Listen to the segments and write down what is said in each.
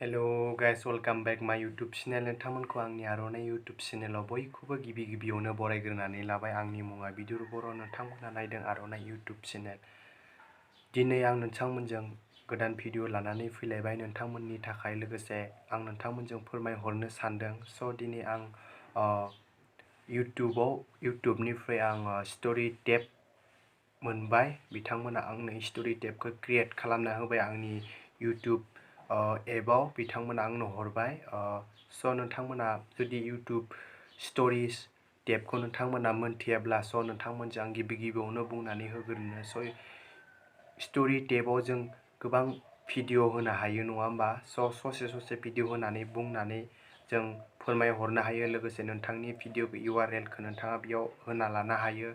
Hello guys welcome बेक माय YouTube channel नोंथांमोनखौ आंनि आर'नाइ यूट्यूब चेनेलाव बयखौबो गिबियावनो बरायग्रोनानै आंनि मुङा बिदुर बर' नोंथांमोना नायदों आर'नाइ यूट्यूब चेनेल दिनै आं नोंथांमोनजों गोदान भिडिअ लानानै फैलायबाय नोंथांमोननि थाखाय लोगोसे आं नोंथांमोनजों फोरमायहरनो सानदों स' दिनै आं यूट्यूबनिफ्राय आं स्टोरी टेब मोनबाय बिथांमोना आंनो स्टोरी टेबखौ क्रिएट खालामना होबाय आंनि यूट्यूब एपआव बिथांमोना आंनो हरबाय स' नोंथांमोना जुदि यूट्यूब स्टोरीज टेबखौ नोंथांमोना मोनथियाब्ला स' नोंथांमोनजों आं गिबियावनो बुंनानै होग्रोनो स' स्टोरी टेबआव जों गोबां भिडिअ होनो हायो नङा होमबा स' ससे भिडिअ होनानै बुंनानै जों फोरमायहरनो हायो लोगोसे नोंथांनि भिडिअ URL खौ नोंथाङा बेयाव होना लानो हायो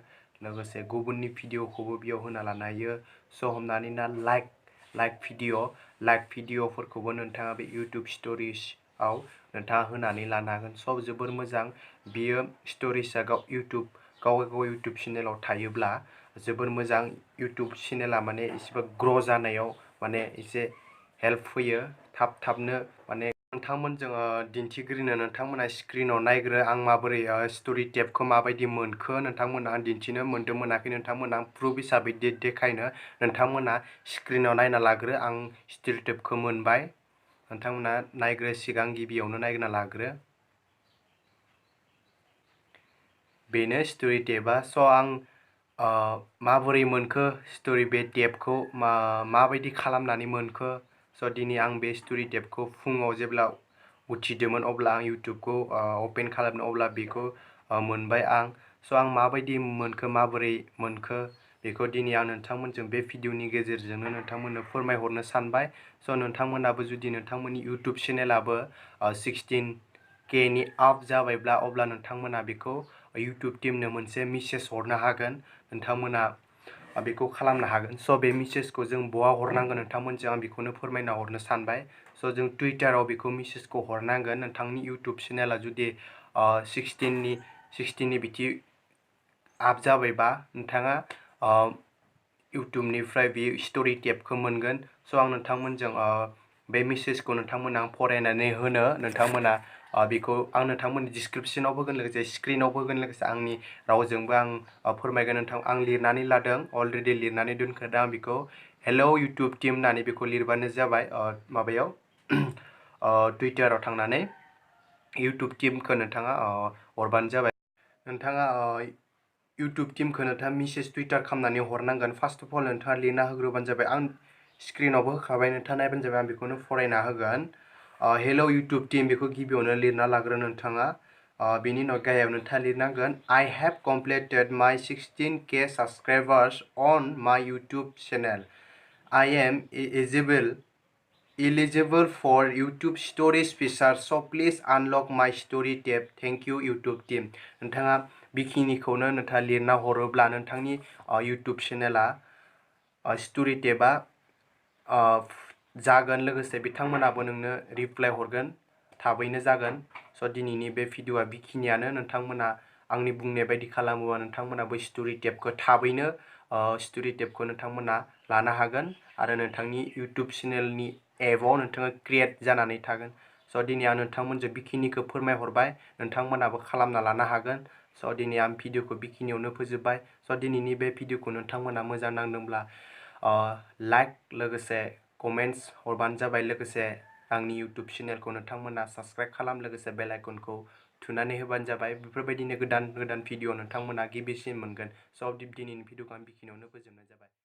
लोगोसे गुबुननि भिडिअखौबो बेयाव होना लानो हायो स' हमनानै ला लाइक भिडिअफोरखौबो नोंथाङा बे यूट्यूब स्टोरीजआव नोंथाङा होनानै लानो हागोन सब जोबोर मोजां बियो स्टोरीजआ गाव यूट्यूब चेनेलाव थायोब्ला जोबोर मोजां यूट्यूब चेनेला माने एसेबां ग्र' जानायाव माने एसे हेल्प होयो थाबनो माने नोंथांमोनजों दिन्थिग्रोनो नोंथांमोना स्क्रिनाव नायग्रो आं माबोरै स्टोरी टेबखौ माबायदि मोनखो नोंथांमोना दिन्थिनो मोनदों मोनाखै नोंथांमोना प्रुफ हिसाबै देखायनो नोंथांमोना स्क्रिनाव नायना लाग्रो आं स्टोरी टेबखौ मोनबाय नोंथांमोना नायग्रो सिगां गिबियावनो नायना लाग्रो बेनो स्टोरी टेबआ स' आं माबोरै मोनखो स्टोरी बे टेबखौ माबायदि खालामनानै मोनखो स' दिनै आं बे स्टोरी टेबखौ फुङाव जेब्ला उथिदोंमोन अब्ला आं यूट्यूबखौ अपेन खालामनो अब्ला बेखौ मोनबाय आं स' आं माबायदि मोनखो माबोरै मोनखो बेखौ दिनै आं नोंथांमोनजों बे भिडिअनि गेजेरजोंनो नोंथांमोननो फोरमायहरनो सानबाय स' नोंथांमोनाबो जुदि नोंथांमोननि यूट्यूब चेनेलाबो 16K नि आप जाबायब्ला अब्ला नोंथांमोना बेखौ यूट्यूब टीमनो मोनसे मेसेज हरनो हागोन नोंथांमोना बेखौ खालामनो हागोन स' बे मेसेजखौ जों बहा हरनांगोन नोंथांमोनजों आं बेखौनो फोरमायना हरनो सानबाय स' जों टुइटाराव बेखौ मेसेजखौ हरनांगोन नोंथांनि यूट्यूब चेनेला जुदि 16नि बिदि आप जाबायबा नोंथाङा यूट्यूबनिफ्राय बे स्टोरी टेबखौ मोनगोन स' आं नोंथांमोनजों बे मेसेजखौ नोंथांमोना फरायनानै होनो नोंथांमोना बेखौ आं नोंथांमोननि डिसक्रिप्शनाव होगोन लोगोसे स्क्रिनाव होगोन लोगोसे आंनि रावजोंबो आं फोरमायगोन आं लिरनानै लादों अलरेडि लिरनानै दोनखादों आं बेखौ हेलौ यूट्यूब टीम होननानै बेखौ लिरबानो जाबाय माबायाव टुइटाराव थांनानै यूट्यूब टीमखौ नोंथाङा हरबानो जाबाय नोंथाङा यूट्यूब टीमखौ नोंथाङा मेसेज टुइटार खालामनानै हरनांगोन फार्स्ट अफ अल नोंथाङा लिरना होग्रोबानो जाबाय आं स्क्रिनावबो होखाबाय नोंथाङा नायबानो जाबाय आं बेखौनो फरायना होगोन हेलौ यूट्यूब टीम बेखौ गिबियावनो लिरना लाग्रो नोंथाङा बेनि उनाव गाहायाव नोंथाङा लिरनांगोन I have completed my 16K subscribers on my YouTube channel. I am eligible for YouTube stories feature, so please unlock my story tab. Thank you YouTube team. नोंथाङा बेखिनिखौनो नोंथाङा लिरना हरोब्ला नोंथांनि यूट्यूब चेनेला स्टोरी टेबआ जागोन लोगोसे बिथांमोनाबो नोंनो रिप्लाय हरगोन थाबैनो जागोन स' दिनैनि बे भिडिअआ बेखिनियानो नोंथांमोना आंनि बुंनाय बायदि खालामोबा नोंथांमोनाबो स्टोरी टेबखौ थाबैनो स्टोरी टेबखौ नोंथांमोना लानो हागोन आरो नोंथांनि यूट्यूब चेनेलनि एपआव नोंथाङा क्रिएट जानानै थागोन स' दिनै आं नोंथांमोनजों बेखिनिखौ फोरमायहरबाय नोंथांमोनाबो खालामना लानो हागोन स' दिनै आं भिडिअखौ बेखिनियावनो फोजोबबाय स' दिनैनि बे भिडिअखौ नोंथांमोना मोजां नांदोंब्ला लाइक लोगोसे कमेन्ट्स हरबानो जाबाय लोगोसे आंनि यूट्यूब चेनेलखौ नोंथांमोना साबस्क्राइब खालाम लोगोसे बेल आइकनखौ थुनानै होबानो जाबाय बेफोरबायदिनो गोदान भिडिअ नोंथांमोना गिबिसिन मोनगोन स' दिनैनि भिडिअखौ आं बेखिनियावनो फोजोबनाय जाबाय